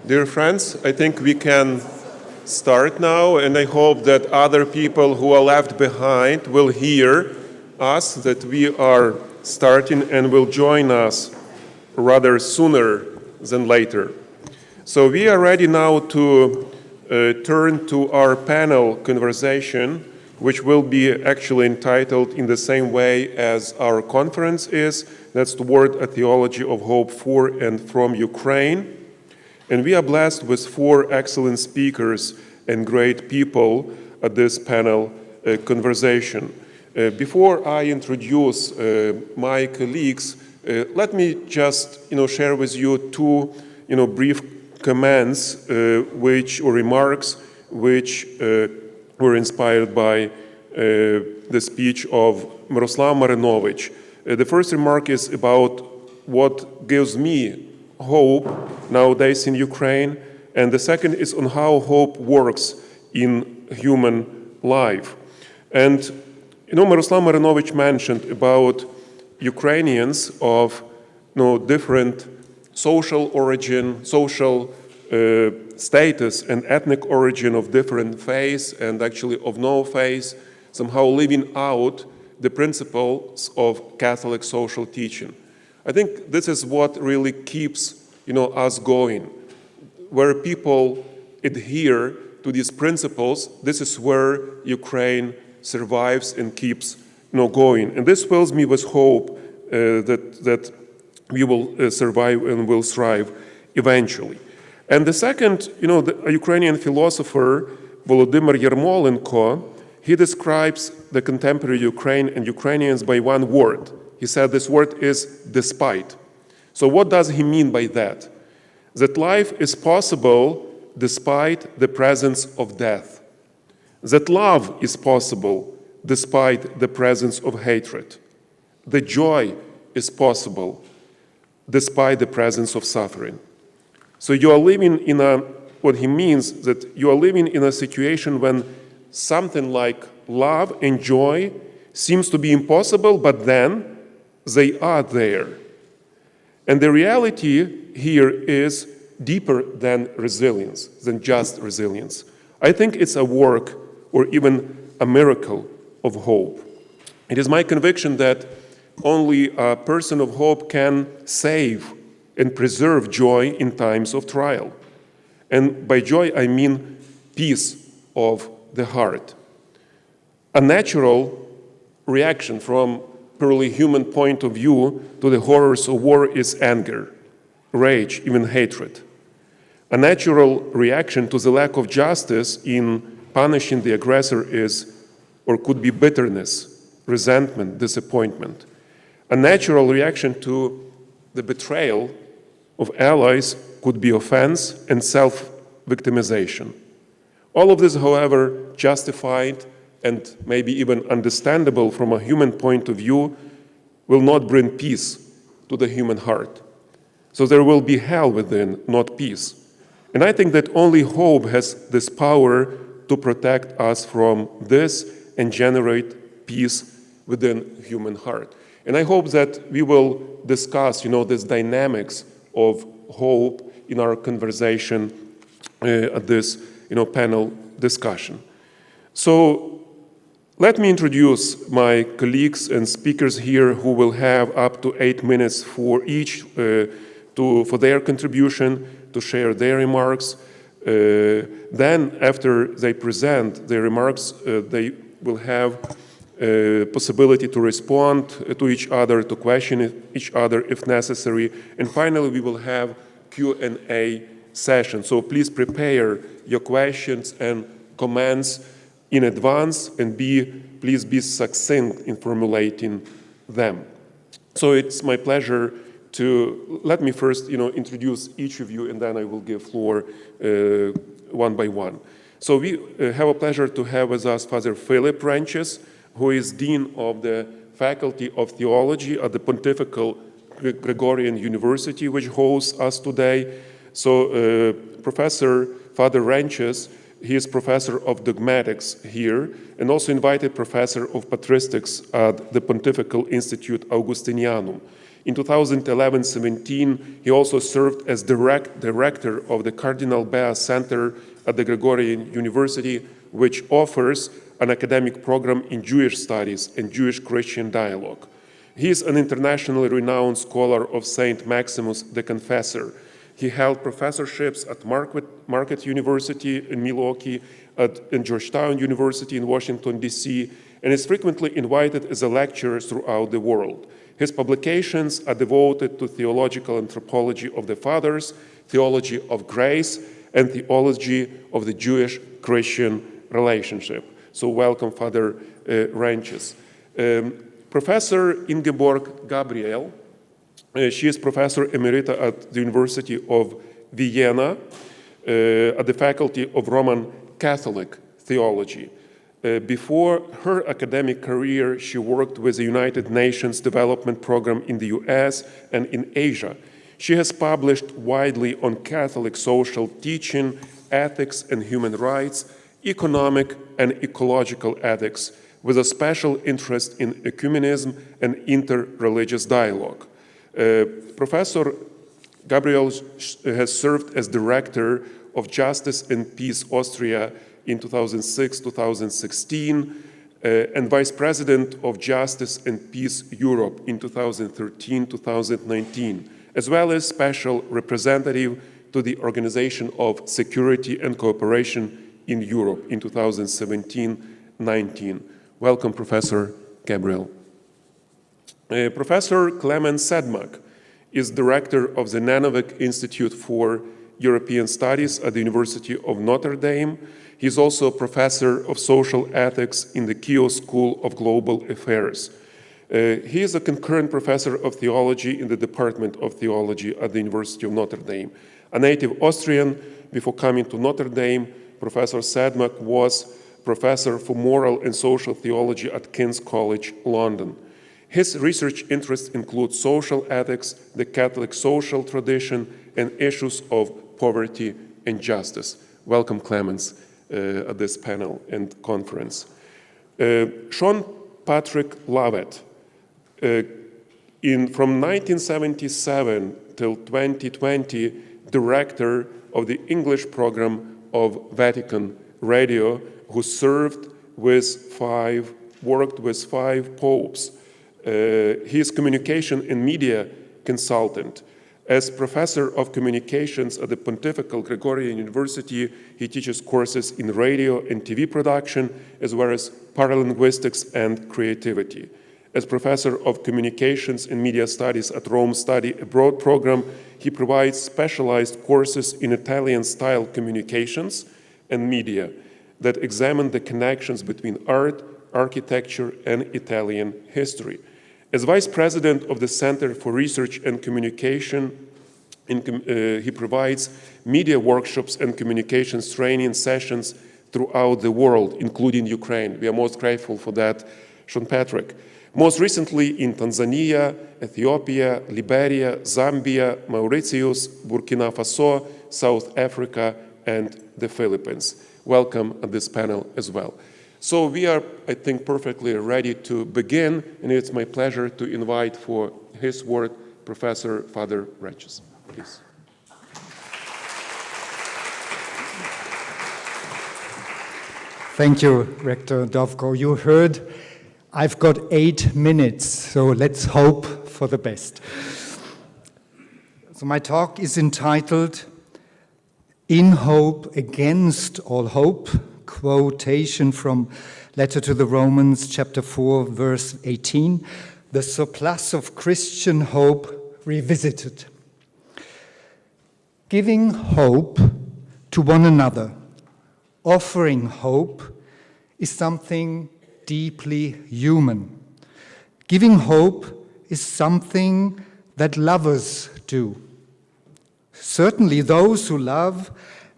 Dear friends, I think we can start now, and I hope that other people who are left behind will hear us, that we are starting and will join us rather sooner than later. So we are ready now to turn to our panel conversation, which will be actually entitled in the same way as our conference is. That's toward a theology of hope for and from Ukraine. And we are blessed with 4 excellent speakers and great people at this panel conversation. Before I introduce my colleagues, let me just share with you 2 brief comments or remarks which were inspired by the speech of Miroslav Marinovich. The first remark is about what gives me hope nowadays in Ukraine, and the second is on how hope works in human life. And Miroslav Marinovich mentioned about Ukrainians of different social origin, social status and ethnic origin, of different faiths and actually of no faith, somehow living out the principles of Catholic social teaching. I think this is what really keeps us going. Where people adhere to these principles, this is where Ukraine survives and keeps going. And this fills me with hope that we will survive and will thrive eventually. And the second, the Ukrainian philosopher Volodymyr Yermolenko, he describes the contemporary Ukraine and Ukrainians by one word. He said this word is despite. So what does he mean by that? That life is possible despite the presence of death. That love is possible despite the presence of hatred. The joy is possible despite the presence of suffering. So you are living in what he means that you are living in a situation when something like love and joy seems to be impossible, but then they are there. And the reality here is deeper than resilience, than just resilience. I think it's a work or even a miracle of hope. It is my conviction that only a person of hope can save and preserve joy in times of trial. And by joy, I mean peace of the heart. A natural reaction from purely human point of view to the horrors of war is anger, rage, even hatred. A natural reaction to the lack of justice in punishing the aggressor is, or could be, bitterness, resentment, disappointment. A natural reaction to the betrayal of allies could be offense and self-victimization. All of this, however, justified and maybe even understandable from a human point of view, will not bring peace to the human heart. So there will be hell within, not peace. And I think that only hope has this power to protect us from this and generate peace within human heart. And I hope that we will discuss, this dynamics of hope in our conversation at this, panel discussion. So let me introduce my colleagues and speakers here who will have up to 8 minutes for each for their contribution, to share their remarks. Then, after they present their remarks, they will have possibility to respond to each other, to question each other if necessary. And finally, we will have Q&A session. So please prepare your questions and comments in advance, and please be succinct in formulating them. So it's my pleasure to, let me first introduce each of you, and then I will give floor one by one. So we have a pleasure to have with us Father Philip Ranches, who is Dean of the Faculty of Theology at the Pontifical Gregorian University, which hosts us today. So Professor Father Ranches, he is professor of dogmatics here, and also invited professor of patristics at the Pontifical Institute Augustinianum. In 2011-17, he also served as director of the Cardinal Bea Center at the Gregorian University, which offers an academic program in Jewish studies and Jewish-Christian dialogue. He is an internationally renowned scholar of Saint Maximus the Confessor. He held professorships at Marquette University in Milwaukee, and Georgetown University in Washington, D.C., and is frequently invited as a lecturer throughout the world. His publications are devoted to theological anthropology of the fathers, theology of grace, and theology of the Jewish-Christian relationship. So welcome, Father Ranches. Professor Ingeborg Gabriel, she is Professor Emerita at the University of Vienna at the Faculty of Roman Catholic Theology. Before her academic career, she worked with the United Nations Development Program in the US and in Asia. She has published widely on Catholic social teaching, ethics and human rights, economic and ecological ethics, with a special interest in ecumenism and interreligious dialogue. Professor Gabriel has served as director of Justice and Peace Austria in 2006-2016, and Vice President of Justice and Peace Europe in 2013-2019, as well as Special Representative to the Organization of Security and Cooperation in Europe in 2017-19. Welcome, Professor Gabriel. Professor Clement Sedmak is Director of the Nanovic Institute for European Studies at the University of Notre Dame. He is also a professor of social ethics in the Keough School of Global Affairs. He is a concurrent professor of theology in the Department of Theology at the University of Notre Dame. A native Austrian, before coming to Notre Dame, Professor Sedmak was professor for moral and social theology at King's College, London. His research interests include social ethics, the Catholic social tradition, and issues of poverty and justice. Welcome, Clemens, at this panel and conference. Sean Patrick Lovett, from 1977 till 2020, director of the English program of Vatican Radio, who worked with five popes. He is communication and media consultant. As professor of communications at the Pontifical Gregorian University, he teaches courses in radio and TV production, as well as paralinguistics and creativity. As professor of communications and media studies at Rome Study Abroad program, he provides specialized courses in Italian-style communications and media that examine the connections between art, architecture, and Italian history. As vice president of the Center for Research and Communication, he provides media workshops and communications training sessions throughout the world, including Ukraine. We are most grateful for that, Sean Patrick. Most recently in Tanzania, Ethiopia, Liberia, Zambia, Mauritius, Burkina Faso, South Africa, and the Philippines. Welcome at this panel as well. So we are, I think, perfectly ready to begin, and it's my pleasure to invite for his word Professor Father Ranches. Please. Thank you, Rector Dovko. You heard I've got 8 minutes, so let's hope for the best. So my talk is entitled In Hope Against All Hope, quotation from Letter to the Romans, chapter 4, verse 18, the surplus of Christian hope revisited. Giving hope to one another, offering hope, is something deeply human. Giving hope is something that lovers do. Certainly those who love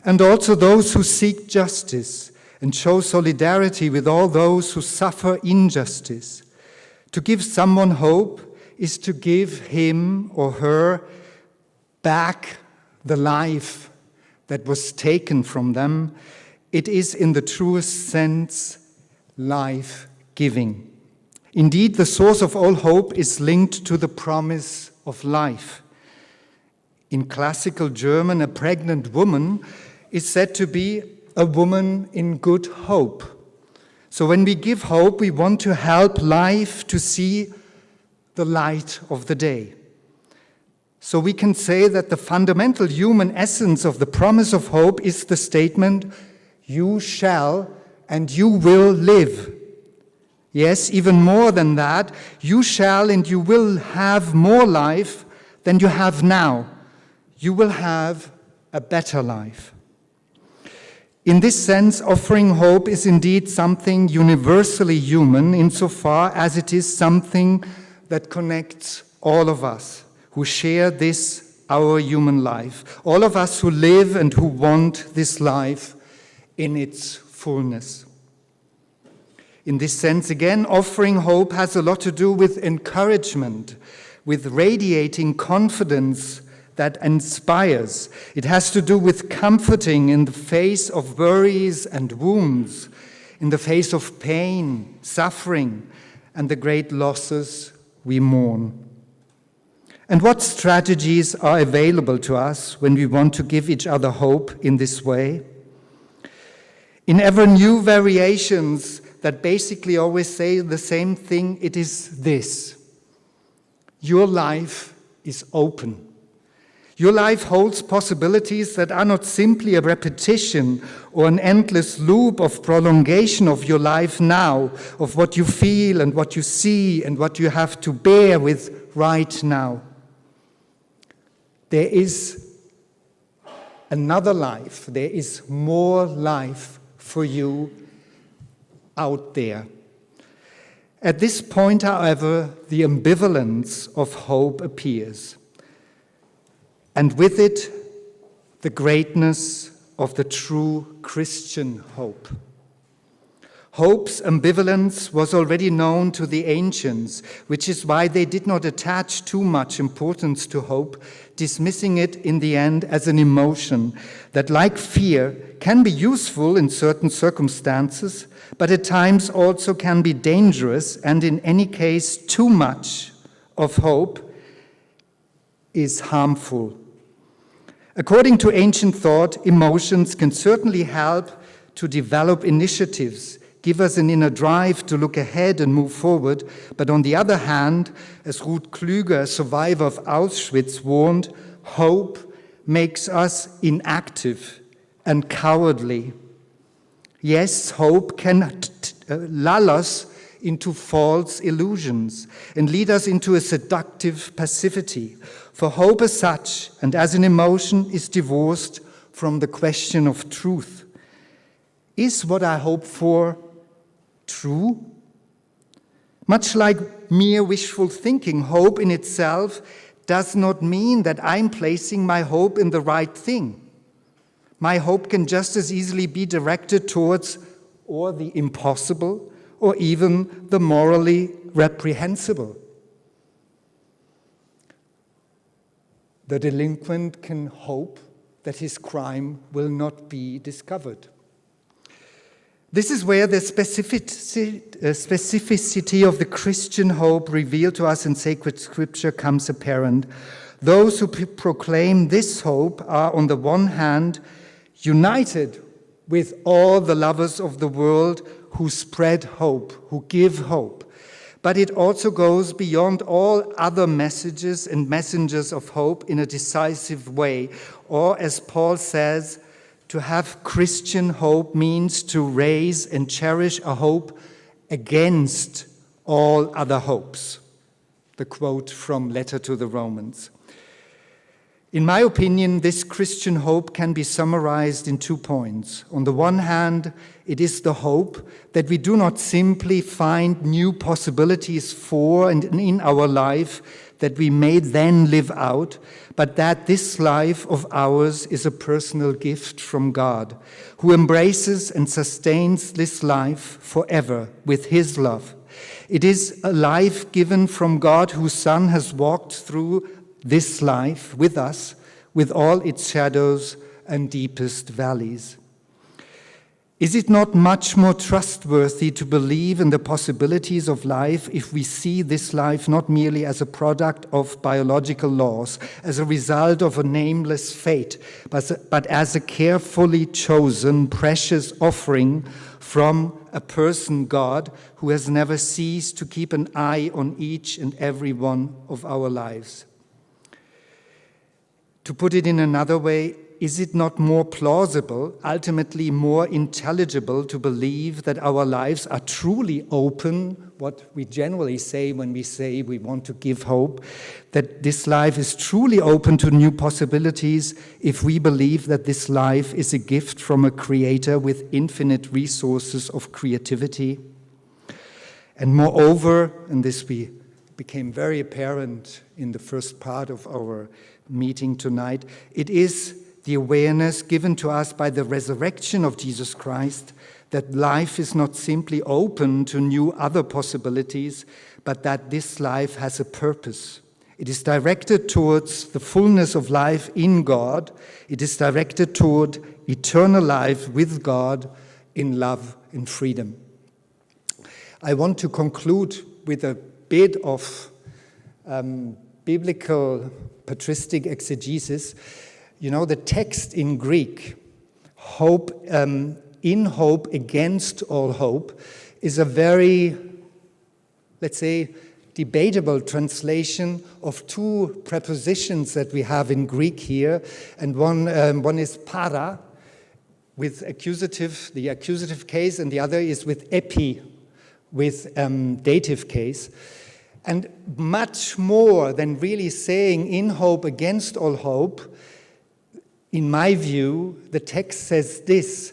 and also those who seek justice and show solidarity with all those who suffer injustice. To give someone hope is to give him or her back the life that was taken from them. It is, in the truest sense, life-giving. Indeed, the source of all hope is linked to the promise of life. In classical German, a pregnant woman is said to be a woman in good hope. So when we give hope, we want to help life to see the light of the day. So we can say that the fundamental human essence of the promise of hope is the statement, you shall and you will live. Yes, even more than that, you shall and you will have more life than you have now. You will have a better life. In this sense, offering hope is indeed something universally human insofar as it is something that connects all of us who share this, our human life, all of us who live and who want this life in its fullness. In this sense, again, offering hope has a lot to do with encouragement, with radiating confidence that inspires. It has to do with comforting in the face of worries and wounds, in the face of pain, suffering, and the great losses we mourn. And what strategies are available to us when we want to give each other hope in this way? In ever new variations that basically always say the same thing, it is this: your life is open. Your life holds possibilities that are not simply a repetition or an endless loop of prolongation of your life now, of what you feel and what you see and what you have to bear with right now. There is another life, there is more life for you out there. At this point, however, the ambivalence of hope appears. And with it, the greatness of the true Christian hope. Hope's ambivalence was already known to the ancients, which is why they did not attach too much importance to hope, dismissing it in the end as an emotion that, like fear, can be useful in certain circumstances, but at times also can be dangerous, and in any case, too much of hope is harmful. According to ancient thought, emotions can certainly help to develop initiatives, give us an inner drive to look ahead and move forward. But on the other hand, as Ruth Klüger, a survivor of Auschwitz, warned, hope makes us inactive and cowardly. Yes, hope can lull us into false illusions and lead us into a seductive passivity. For hope as such and as an emotion is divorced from the question of truth. Is what I hope for true? Much like mere wishful thinking, hope in itself does not mean that I'm placing my hope in the right thing. My hope can just as easily be directed towards or the impossible or even the morally reprehensible. The delinquent can hope that his crime will not be discovered. This is where the specificity of the Christian hope revealed to us in sacred scripture comes apparent. Those who proclaim this hope are, on the one hand, united with all the lovers of the world who spread hope, who give hope. But it also goes beyond all other messages and messengers of hope in a decisive way. Or, as Paul says, to have Christian hope means to raise and cherish a hope against all other hopes. The quote from Letter to the Romans. In my opinion, this Christian hope can be summarized in 2 points. On the one hand, it is the hope that we do not simply find new possibilities for and in our life that we may then live out, but that this life of ours is a personal gift from God, who embraces and sustains this life forever with his love. It is a life given from God, whose Son has walked through this life with us, with all its shadows and deepest valleys. Is it not much more trustworthy to believe in the possibilities of life if we see this life not merely as a product of biological laws, as a result of a nameless fate, but as a carefully chosen, precious offering from a person, God, who has never ceased to keep an eye on each and every one of our lives? To put it in another way, is it not more plausible, ultimately more intelligible, to believe that our lives are truly open, what we generally say when we say we want to give hope, that this life is truly open to new possibilities if we believe that this life is a gift from a creator with infinite resources of creativity? And moreover, and this became very apparent in the first part of our meeting tonight, it is the awareness given to us by the resurrection of Jesus Christ that life is not simply open to new other possibilities, but that this life has a purpose. It is directed towards the fullness of life in God. It is directed toward eternal life with God in love and freedom. I want to conclude with a bit of biblical patristic exegesis. You know, the text in Greek, hope, in hope against all hope, is a very, let's say, debatable translation of two prepositions that we have in Greek here. And one is para, with accusative, the accusative case, and the other is with epi, with dative case. And much more than really saying in hope against all hope, in my view, the text says this: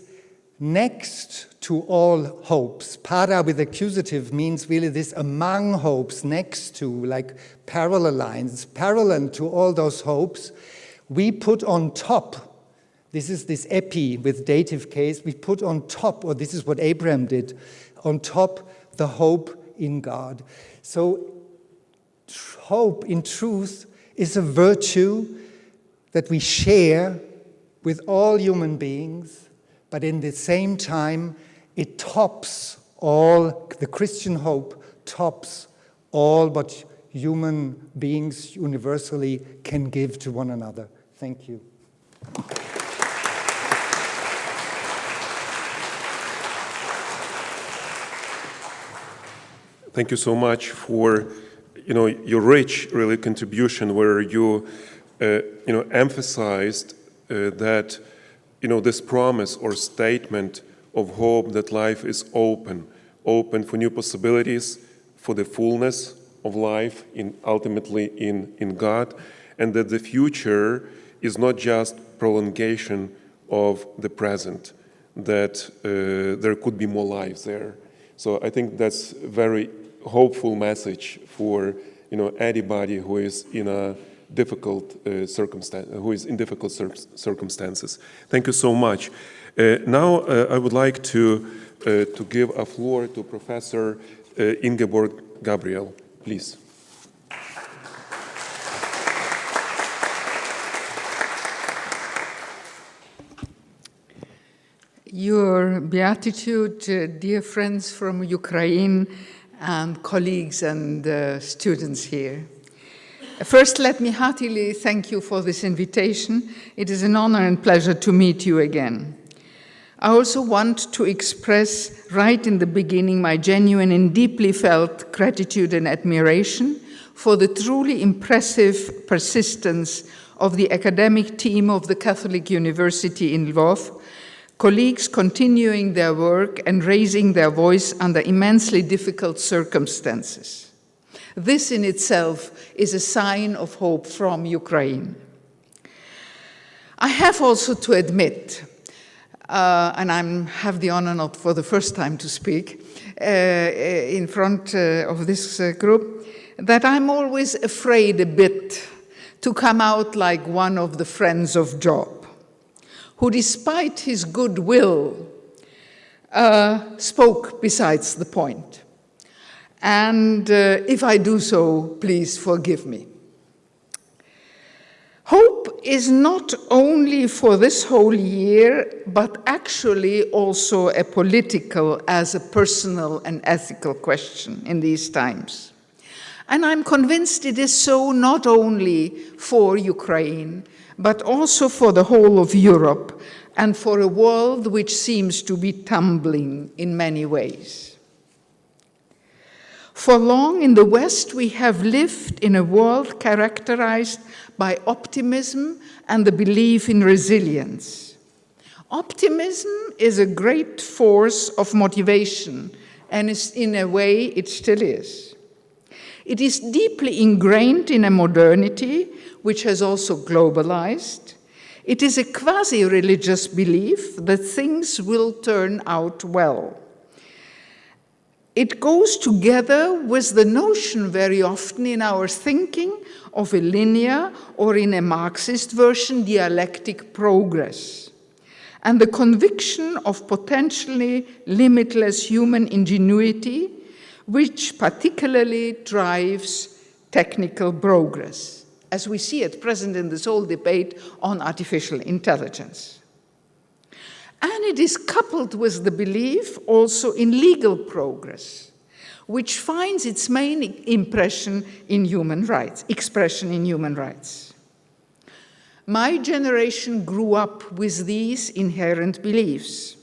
next to all hopes. Para with accusative means really this among hopes, next to, like parallel lines, parallel to all those hopes. We put on top, this is this epi with dative case, we put on top, or this is what Abraham did, on top the hope in God. So hope in truth is a virtue that we share with all human beings, but in the same time, it tops all, the Christian hope tops all what human beings universally can give to one another. Thank you. Thank you so much for your rich really contribution, where you emphasized that this promise or statement of hope that life is open for new possibilities, for the fullness of life ultimately in God, and that the future is not just prolongation of the present, that there could be more lives there. So I think that's a very hopeful message for anybody who is in a difficult circumstances. Thank you so much. Now I would like to give a floor to Professor Ingeborg Gabriel, please. Your Beatitude, dear friends from Ukraine and colleagues and students here. First, let me heartily thank you for this invitation. It is an honor and pleasure to meet you again. I also want to express right in the beginning my genuine and deeply felt gratitude and admiration for the truly impressive persistence of the academic team of the Catholic University in Lvov, colleagues continuing their work and raising their voice under immensely difficult circumstances. This in itself is a sign of hope from Ukraine. I have also to admit, and I have the honor not for the first time to speak in front of this group, that I'm always afraid a bit to come out like one of the friends of Job, who despite his goodwill spoke besides the point. And if I do so, please forgive me. Hope is not only for this whole year, but actually also a political, as a personal and ethical question in these times. And I'm convinced it is so not only for Ukraine, but also for the whole of Europe and for a world which seems to be tumbling in many ways. For long in the West, we have lived in a world characterized by optimism and the belief in resilience. Optimism is a great force of motivation, and in a way it still is. It is deeply ingrained in a modernity which has also globalized. It is a quasi-religious belief that things will turn out well. It goes together with the notion very often in our thinking of a linear, or in a Marxist version, dialectic progress, and the conviction of potentially limitless human ingenuity, which particularly drives technical progress, as we see at present in this whole debate on artificial intelligence. And it is coupled with the belief also in legal progress, which finds its main expression in human rights. My generation grew up with these inherent beliefs.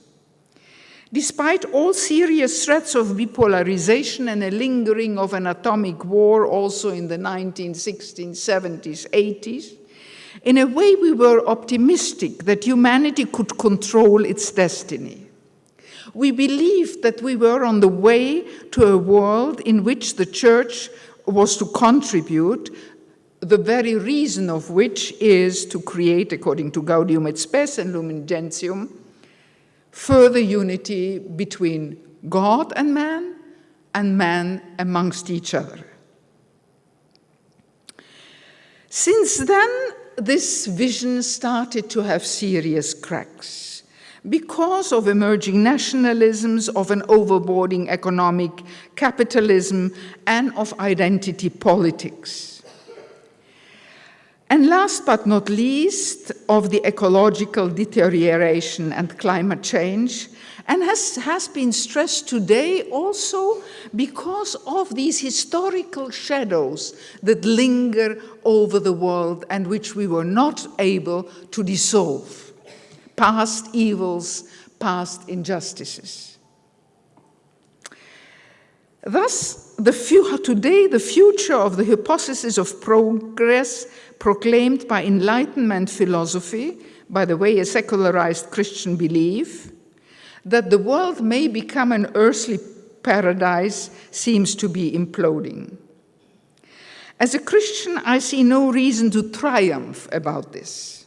Despite all serious threats of bipolarization and a lingering of an atomic war also in the 1960s, 70s, 80s, in a way we were optimistic that humanity could control its destiny. We believed that we were on the way to a world in which the Church was to contribute, the very reason of which is to create, according to Gaudium et Spes and Lumen Gentium, further unity between God and man amongst each other. Since then, this vision started to have serious cracks because of emerging nationalisms, of an overboarding economic capitalism, and of identity politics. And last but not least, of the ecological deterioration and climate change, and has been stressed today also because of these historical shadows that linger over the world and which we were not able to dissolve. Past evils, past injustices. Thus, today the future of the hypothesis of progress proclaimed by Enlightenment philosophy, by the way, a secularized Christian belief, that the world may become an earthly paradise seems to be imploding. As a Christian, I see no reason to triumph about this,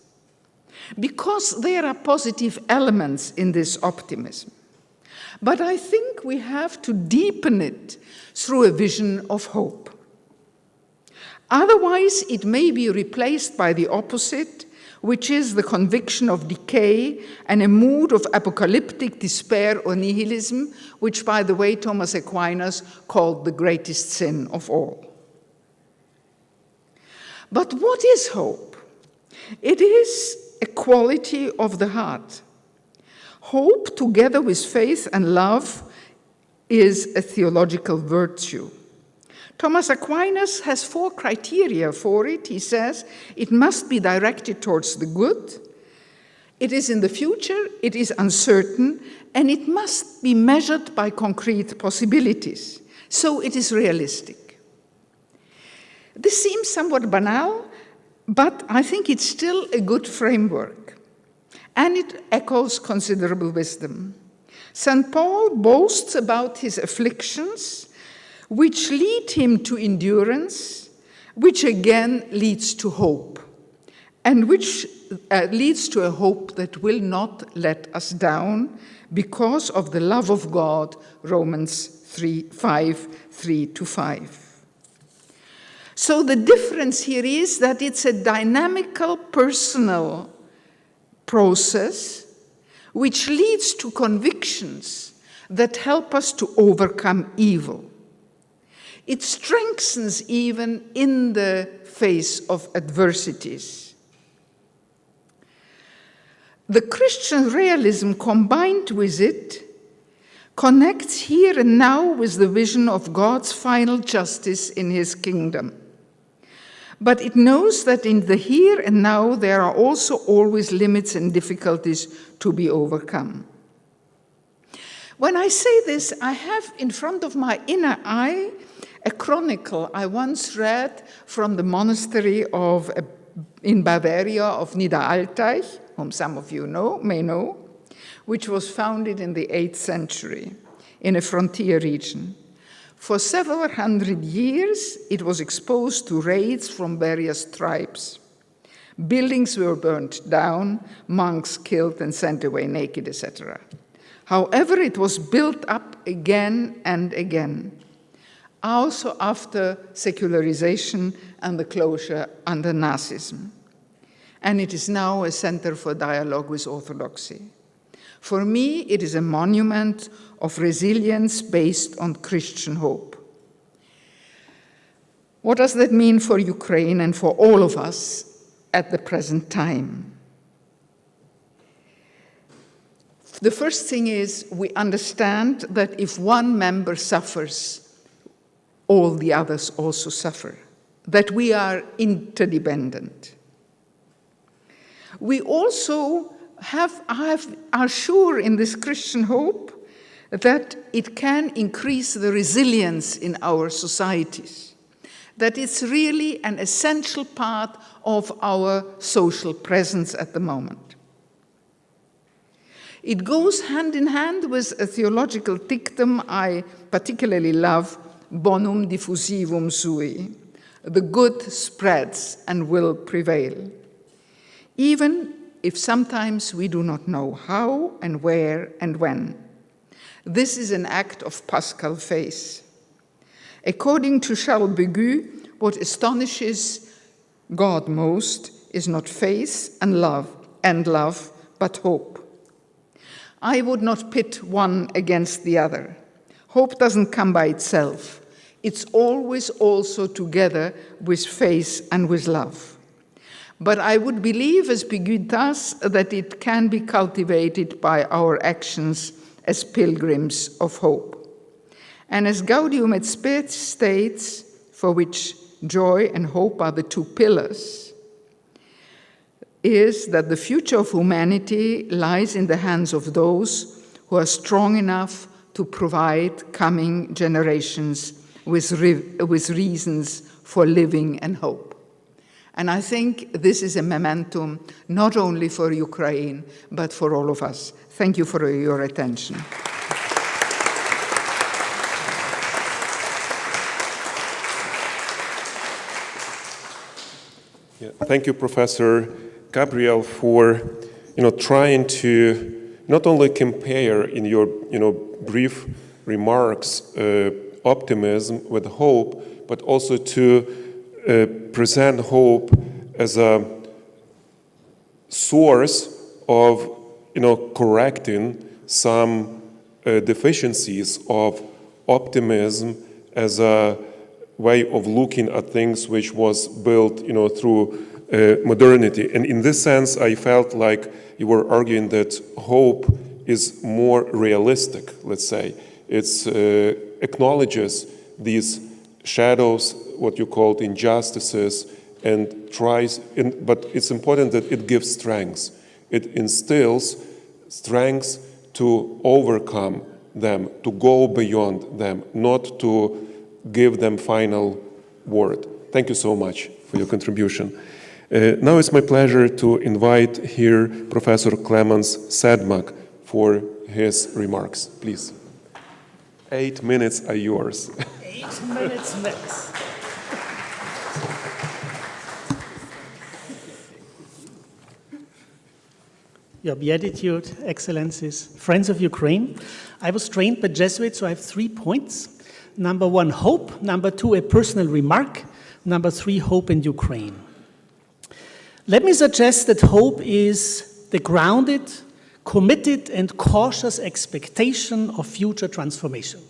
because there are positive elements in this optimism. But I think we have to deepen it through a vision of hope. Otherwise, it may be replaced by the opposite, which is the conviction of decay and a mood of apocalyptic despair or nihilism, which, by the way, Thomas Aquinas called the greatest sin of all. But what is hope? It is a quality of the heart. Hope, together with faith and love, is a theological virtue. Thomas Aquinas has 4 criteria for it. He says it must be directed towards the good, it is in the future, it is uncertain, and it must be measured by concrete possibilities. So it is realistic. This seems somewhat banal, but I think it's still a good framework, and it echoes considerable wisdom. St. Paul boasts about his afflictions, which lead him to endurance, which again leads to hope, and which leads to a hope that will not let us down because of the love of God, Romans 3:5. So the difference here is that it's a dynamical, personal process which leads to convictions that help us to overcome evil. It strengthens even in the face of adversities. The Christian realism combined with it connects here and now with the vision of God's final justice in his kingdom. But it knows that in the here and now there are also always limits and difficulties to be overcome. When I say this, I have in front of my inner eye a chronicle I once read from the monastery in Bavaria of Niederaltaich, whom some of you may know, which was founded in the 8th century in a frontier region. For several hundred years, it was exposed to raids from various tribes. Buildings were burnt down, monks killed and sent away naked, etc. However, it was built up again and again, also after secularization and the closure under Nazism. And it is now a center for dialogue with orthodoxy. For me, it is a monument of resilience based on Christian hope. What does that mean for Ukraine and for all of us at the present time? The first thing is we understand that if one member suffers, all the others also suffer, that we are interdependent. We also are sure in this Christian hope that it can increase the resilience in our societies, that it's really an essential part of our social presence at the moment. It goes hand in hand with a theological dictum I particularly love, bonum diffusivum sui, the good spreads and will prevail, even if sometimes we do not know how and where and when. This is an act of paschal faith. According to Charles Bégu, what astonishes God most is not faith and love, but hope. I would not pit one against the other. Hope doesn't come by itself. It's always also together with faith and with love. But I would believe, as Bégu does, that it can be cultivated by our actions as pilgrims of hope. And as Gaudium et Spes states, for which joy and hope are the two pillars, is that the future of humanity lies in the hands of those who are strong enough to provide coming generations with reasons for living and hope. And I think this is a momentum not only for Ukraine, but for all of us. Thank you for your attention. Yeah, thank you, Professor Gabriel, for trying to not only compare in your brief remarks optimism with hope, but also to present hope as a source of correcting some deficiencies of optimism as a way of looking at things which was built through modernity. And in this sense, I felt like you were arguing that hope is more realistic, let's say. It acknowledges these shadows, what you called injustices, and tries, but it's important that it gives strength. It instills strength to overcome them, to go beyond them, not to give them final word. Thank you so much for your contribution. Now it's my pleasure to invite here Professor Clemens Sedmak for his remarks. Please. 8 minutes are yours. 8 minutes max. Your Beatitude, Excellencies, friends of Ukraine. I was trained by Jesuits, so I have 3 points. Number 1, hope. Number 2, a personal remark. Number 3, hope in Ukraine. Let me suggest that hope is the grounded, committed, and cautious expectation of future transformation.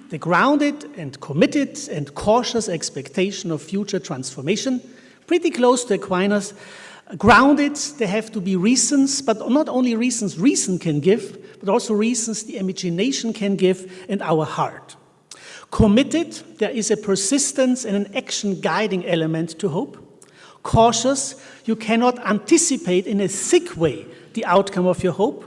The grounded and committed and cautious expectation of future transformation, pretty close to Aquinas, Grounded, there have to be reasons, but not only reasons reason can give, but also reasons the imagination can give and our heart. Committed, there is a persistence and an action guiding element to hope. Cautious, you cannot anticipate in a thick way the outcome of your hope.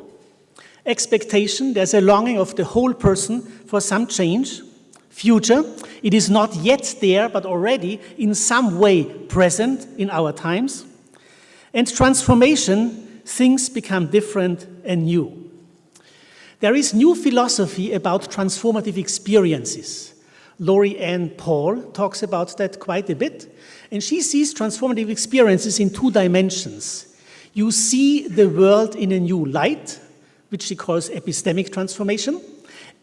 Expectation, there's a longing of the whole person for some change. Future, it is not yet there, but already in some way present in our times. And transformation, things become different and new. There is new philosophy about transformative experiences. Laurie Ann Paul talks about that quite a bit, and she sees transformative experiences in two dimensions. You see the world in a new light, which she calls epistemic transformation,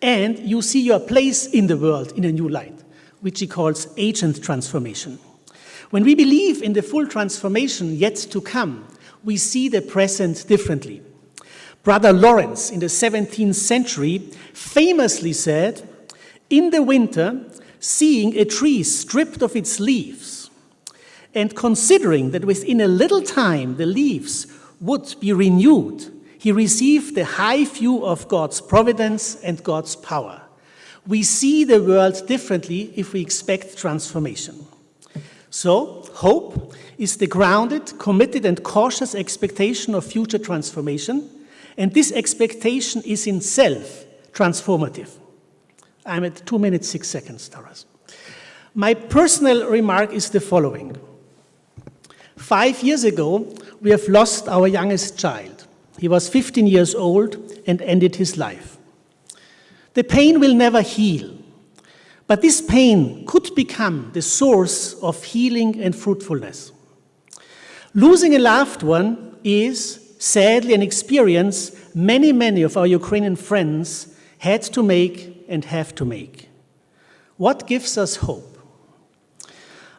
and you see your place in the world in a new light, which she calls agent transformation. When we believe in the full transformation yet to come, we see the present differently. Brother Lawrence in the 17th century famously said, "In the winter, seeing a tree stripped of its leaves, and considering that within a little time the leaves would be renewed, he received the high view of God's providence and God's power." We see the world differently if we expect transformation. So, hope is the grounded, committed, and cautious expectation of future transformation, and this expectation is in itself transformative. I'm at 2 minutes, 6 seconds, Taras. My personal remark is the following. 5 years ago, we have lost our youngest child. He was 15 years old and ended his life. The pain will never heal, but this pain could become the source of healing and fruitfulness. Losing a loved one is, sadly, an experience many of our Ukrainian friends had to make and have to make. What gives us hope?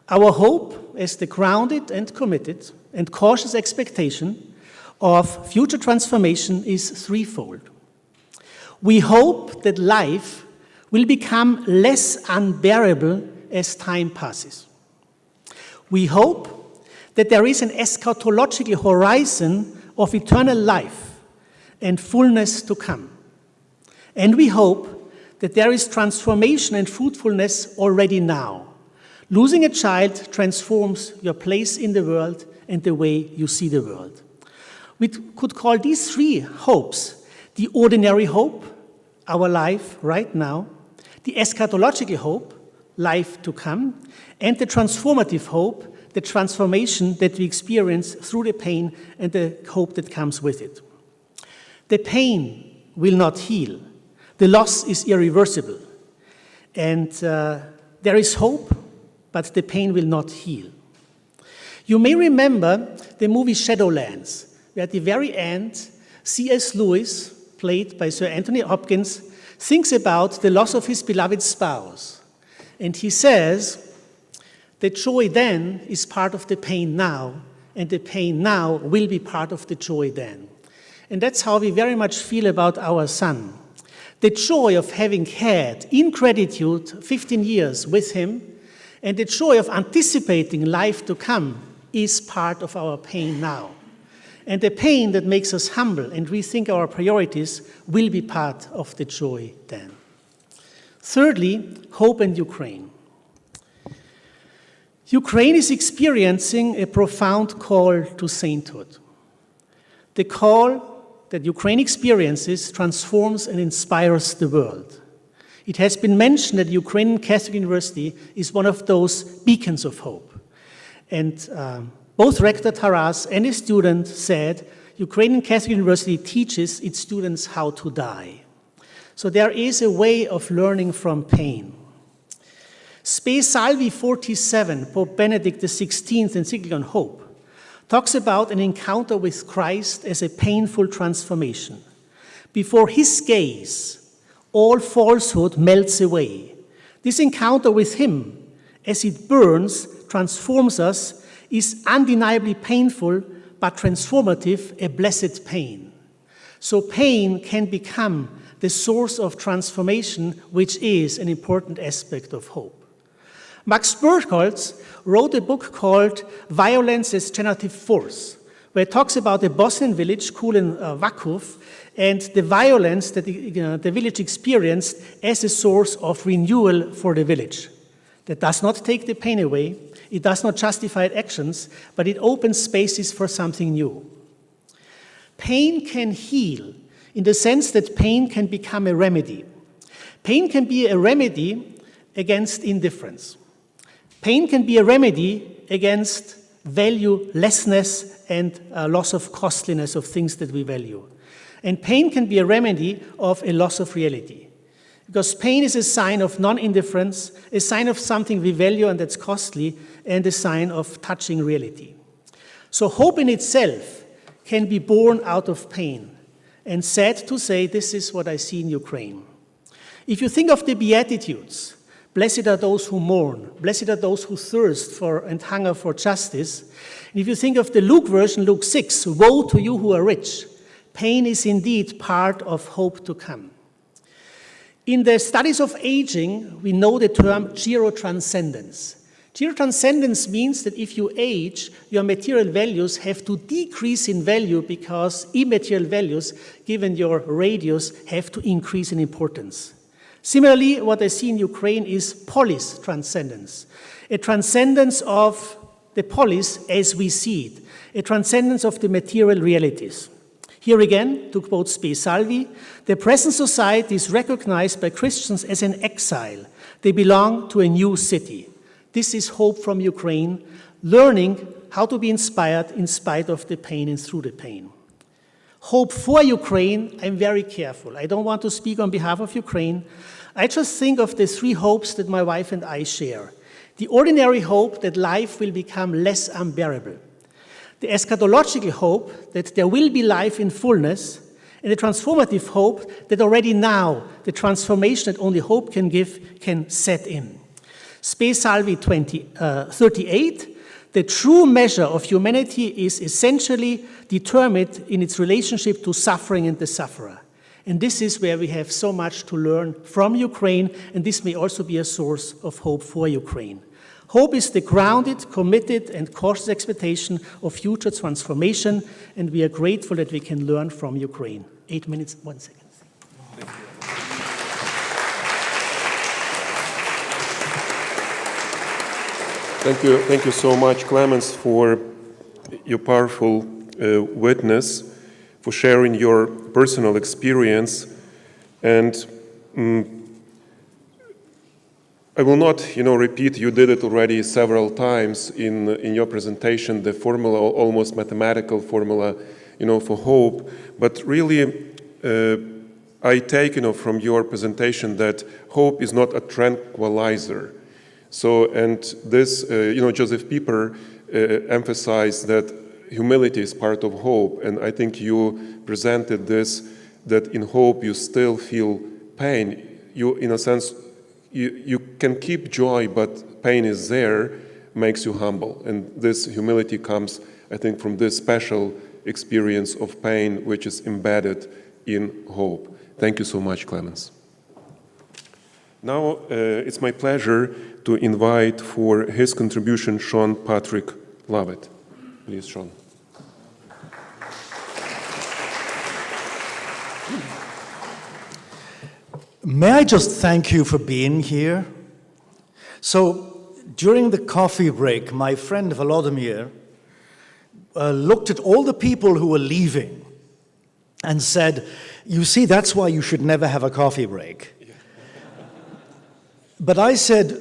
Our hope is the grounded and committed and cautious expectation of future transformation is threefold. We hope that life will become less unbearable as time passes. We hope that there is an eschatological horizon of eternal life and fullness to come. And we hope that there is transformation and fruitfulness already now. Losing a child transforms your place in the world and the way you see the world. We could call these three hopes the ordinary hope, our life right now, the eschatological hope, life to come, and the transformative hope, the transformation that we experience through the pain and the hope that comes with it. The pain will not heal. The loss is irreversible. And there is hope, but the pain will not heal. You may remember the movie Shadowlands, where at the very end, C.S. Lewis, played by Sir Anthony Hopkins, thinks about the loss of his beloved spouse. And he says, the joy then is part of the pain now, and the pain now will be part of the joy then. And that's how we very much feel about our son. The joy of having had, in gratitude, 15 years with him, and the joy of anticipating life to come is part of our pain now. And the pain that makes us humble and rethink our priorities will be part of the joy then. Thirdly, hope and Ukraine. Ukraine is experiencing a profound call to sainthood. The call that Ukraine experiences transforms and inspires the world. It has been mentioned that the Ukrainian Catholic University is one of those beacons of hope. And both Rector Taras and his student said, Ukrainian Catholic University teaches its students how to die. So there is a way of learning from pain. Spe Salvi 47, Pope Benedict XVI encyclical on hope, talks about an encounter with Christ as a painful transformation. Before his gaze, all falsehood melts away. This encounter with him, as it burns, transforms us, is undeniably painful, but transformative, a blessed pain. So pain can become the source of transformation, which is an important aspect of hope. Max Bergholz wrote a book called Violence as Generative Force, where it talks about the Bosnian village, Kulen Vakuf, and the violence that the village experienced as a source of renewal for the village. That does not take the pain away, it does not justify actions, but it opens spaces for something new. Pain can heal in the sense that pain can become a remedy. Pain can be a remedy against indifference. Pain can be a remedy against valuelessness and loss of costliness of things that we value. And pain can be a remedy of a loss of reality. Because pain is a sign of non-indifference, a sign of something we value and that's costly, and a sign of touching reality. So hope in itself can be born out of pain. And sad to say, this is what I see in Ukraine. If you think of the Beatitudes, blessed are those who mourn, blessed are those who thirst for and hunger for justice. And if you think of the Luke version, Luke 6, woe to you who are rich, pain is indeed part of hope to come. In the studies of aging, we know the term gerotranscendence. Gerotranscendence means that if you age, your material values have to decrease in value because immaterial values, given your radius, have to increase in importance. Similarly, what I see in Ukraine is polis transcendence, a transcendence of the polis as we see it, a transcendence of the material realities. Here again, to quote Spe Salvi, the present society is recognized by Christians as an exile. They belong to a new city. This is hope from Ukraine, learning how to be inspired in spite of the pain and through the pain. Hope for Ukraine, I'm very careful. I don't want to speak on behalf of Ukraine. I just think of the three hopes that my wife and I share. The ordinary hope that life will become less unbearable. The eschatological hope that there will be life in fullness, and the transformative hope that already now the transformation that only hope can give can set in. Spe Salvi 38, the true measure of humanity is essentially determined in its relationship to suffering and the sufferer. And this is where we have so much to learn from Ukraine, and this may also be a source of hope for Ukraine. Hope is the grounded, committed, and cautious expectation of future transformation, and we are grateful that we can learn from Ukraine. 8 minutes, 1 second. Thank you so much, Clemens, for your powerful witness, for sharing your personal experience. And I will not, repeat, you did it already several times in your presentation, the formula, almost mathematical formula, for hope. But really, I take, from your presentation that hope is not a tranquilizer. So, and this, Joseph Pieper emphasized that humility is part of hope, and I think you presented this, that in hope you still feel pain. You, in a sense, you can keep joy, but pain is there, makes you humble. And this humility comes, I think, from this special experience of pain, which is embedded in hope. Thank you so much, Clemens. Now, it's my pleasure to invite for his contribution Sean Patrick Lovett. Please, Sean. May I just thank you for being here? So, during the coffee break, my friend Volodymyr looked at all the people who were leaving and said, you see, that's why you should never have a coffee break. But I said,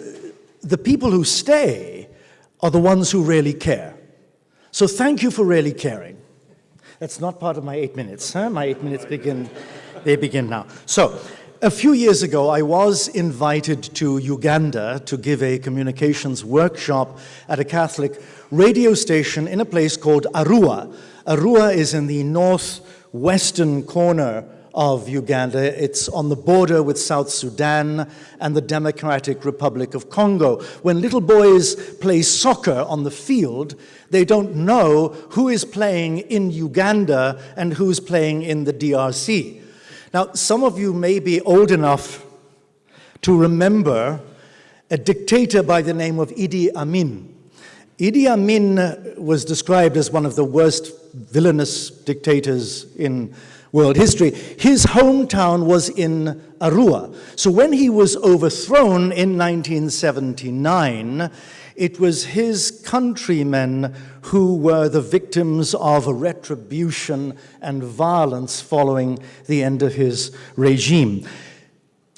the people who stay are the ones who really care. So thank you for really caring. That's not part of my 8 minutes. Huh? My 8 minutes begin now. So, a few years ago, I was invited to Uganda to give a communications workshop at a Catholic radio station in a place called Arua. Arua is in the northwestern corner of Uganda. It's on the border with South Sudan and the Democratic Republic of Congo. When little boys play soccer on the field, they don't know who is playing in Uganda and who's playing in the DRC. Now, some of you may be old enough to remember a dictator by the name of Idi Amin. Idi Amin was described as one of the worst villainous dictators in world history, his hometown was in Arua. So when he was overthrown in 1979, it was his countrymen who were the victims of retribution and violence following the end of his regime.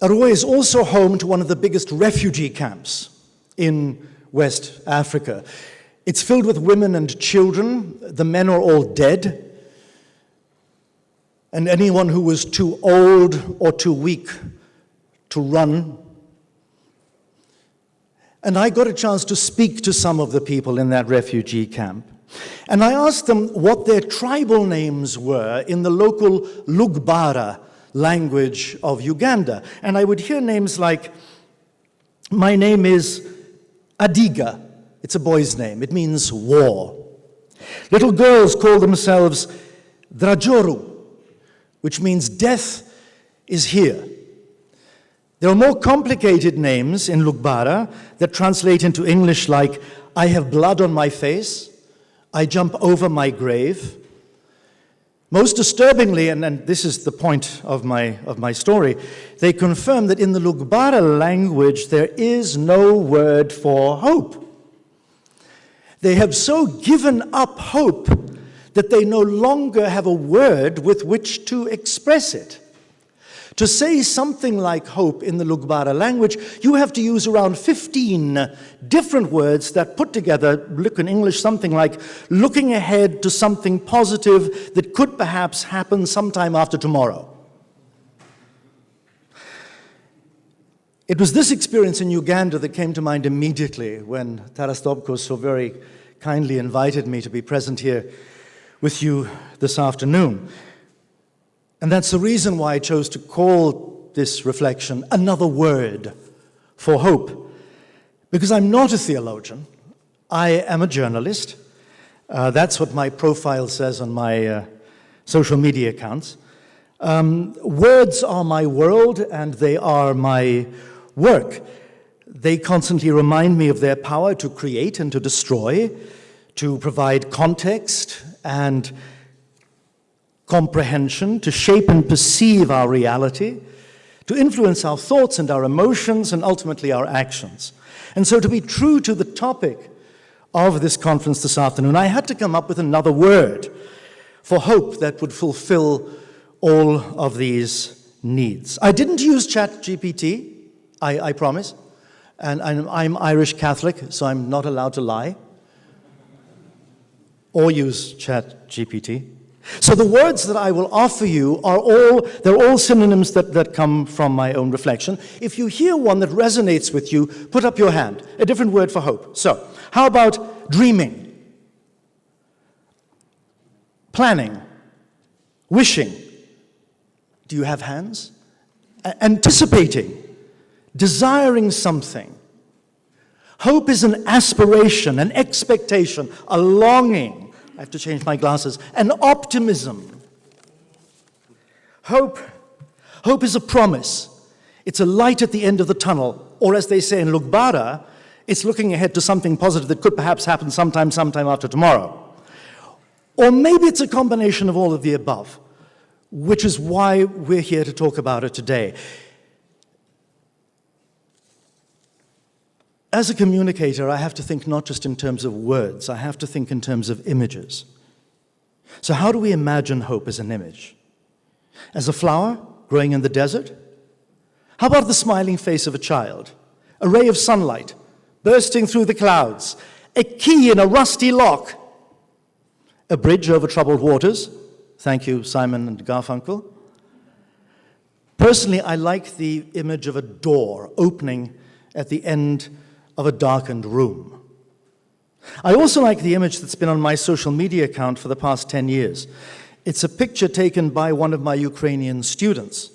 Arua is also home to one of the biggest refugee camps in West Africa. It's filled with women and children. The men are all dead. And anyone who was too old or too weak to run. And I got a chance to speak to some of the people in that refugee camp. And I asked them what their tribal names were in the local Lugbara language of Uganda. And I would hear names like, my name is Adiga. It's a boy's name. It means war. Little girls call themselves Drajoru, which means death is here. There are more complicated names in Lugbara that translate into English like, I have blood on my face, I jump over my grave. Most disturbingly, and this is the point of my story, they confirm that in the Lugbara language there is no word for hope. They have so given up hope that they no longer have a word with which to express it. To say something like hope in the Lugbara language, you have to use around 15 different words that put together look in English something like looking ahead to something positive that could perhaps happen sometime after tomorrow. It was this experience in Uganda that came to mind immediately when Taras Dobko so very kindly invited me to be present here with you this afternoon. And that's the reason why I chose to call this reflection another word for hope. Because I'm not a theologian, I am a journalist. That's what my profile says on my social media accounts. Words are my world and they are my work. They constantly remind me of their power to create and to destroy, to provide context and comprehension, to shape and perceive our reality, to influence our thoughts and our emotions, and ultimately our actions. And so to be true to the topic of this conference this afternoon, I had to come up with another word for hope that would fulfill all of these needs. I didn't use ChatGPT, I promise, and I'm Irish Catholic, so I'm not allowed to lie or use ChatGPT. So the words that I will offer you they're all synonyms that come from my own reflection. If you hear one that resonates with you, put up your hand, a different word for hope. So, how about dreaming, planning, wishing? Do you have hands? Anticipating, desiring something. Hope is an aspiration, an expectation, a longing. I have to change my glasses. An optimism. Hope is a promise. It's a light at the end of the tunnel. Or as they say in Lugbara, it's looking ahead to something positive that could perhaps happen sometime after tomorrow. Or maybe it's a combination of all of the above, which is why we're here to talk about it today. As a communicator, I have to think not just in terms of words, I have to think in terms of images. So how do we imagine hope as an image? As a flower growing in the desert? How about the smiling face of a child? A ray of sunlight bursting through the clouds? A key in a rusty lock? A bridge over troubled waters? Thank you, Simon and Garfunkel. Personally, I like the image of a door opening at the end of a darkened room. I also like the image that's been on my social media account for the past 10 years. It's a picture taken by one of my Ukrainian students.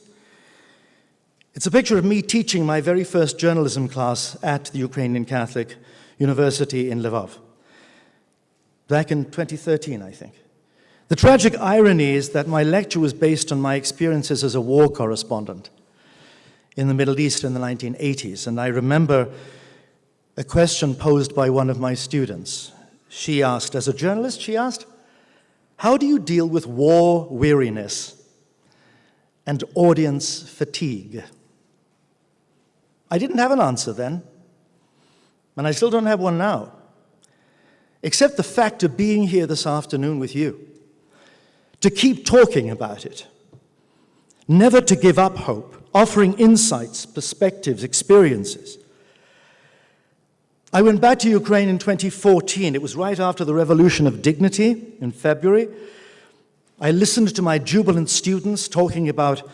It's a picture of me teaching my very first journalism class at the Ukrainian Catholic University in Lvov, back in 2013, I think. The tragic irony is that my lecture was based on my experiences as a war correspondent in the Middle East in the 1980s, and I remember a question posed by one of my students. She asked, as a journalist, she asked, How do you deal with war weariness and audience fatigue? I didn't have an answer then, and I still don't have one now, except the fact of being here this afternoon with you, to keep talking about it, never to give up hope, offering insights, perspectives, experiences. I went back to Ukraine in 2014. It was right after the Revolution of Dignity in February. I listened to my jubilant students talking about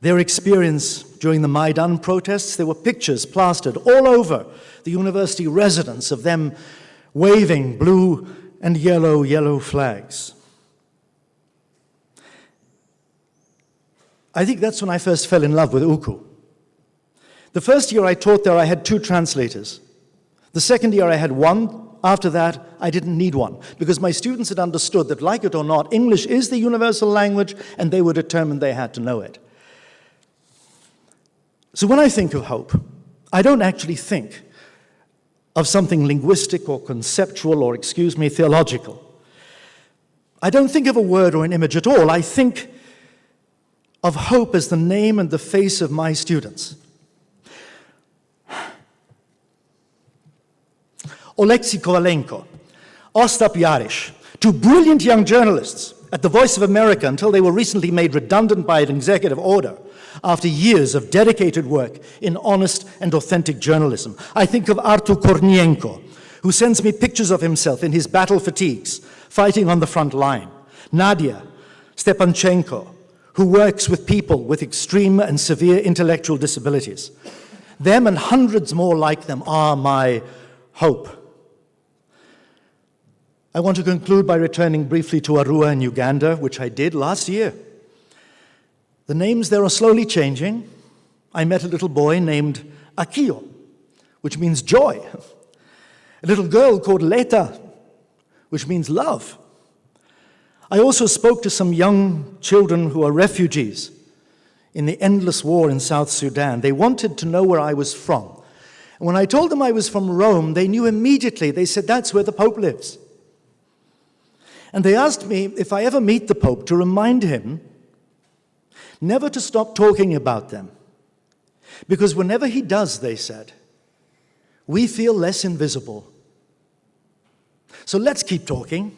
their experience during the Maidan protests. There were pictures plastered all over the university residence of them waving blue and yellow flags. I think that's when I first fell in love with Uku. The first year I taught there, I had 2 translators. The second year I had 1. After that, I didn't need one, because my students had understood that, like it or not, English is the universal language, and they were determined they had to know it. So when I think of hope, I don't actually think of something linguistic or conceptual or, theological. I don't think of a word or an image at all. I think of hope as the name and the face of my students. Oleksiy Kovalenko, Ostap Yarish, 2 brilliant young journalists at the Voice of America until they were recently made redundant by an executive order after years of dedicated work in honest and authentic journalism. I think of Artur Kornienko, who sends me pictures of himself in his battle fatigues, fighting on the front line. Nadia Stepanchenko, who works with people with extreme and severe intellectual disabilities. Them and hundreds more like them are my hope. I want to conclude by returning briefly to Arua in Uganda, which I did last year. The names there are slowly changing. I met a little boy named Akio, which means joy. A little girl called Leta, which means love. I also spoke to some young children who are refugees in the endless war in South Sudan. They wanted to know where I was from. And when I told them I was from Rome, they knew immediately. They said, that's where the Pope lives. And they asked me if I ever meet the Pope to remind him never to stop talking about them. Because whenever he does, they said, we feel less invisible. So let's keep talking.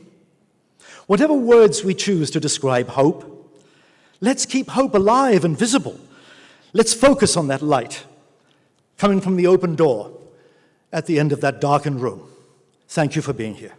Whatever words we choose to describe hope, let's keep hope alive and visible. Let's focus on that light coming from the open door at the end of that darkened room. Thank you for being here.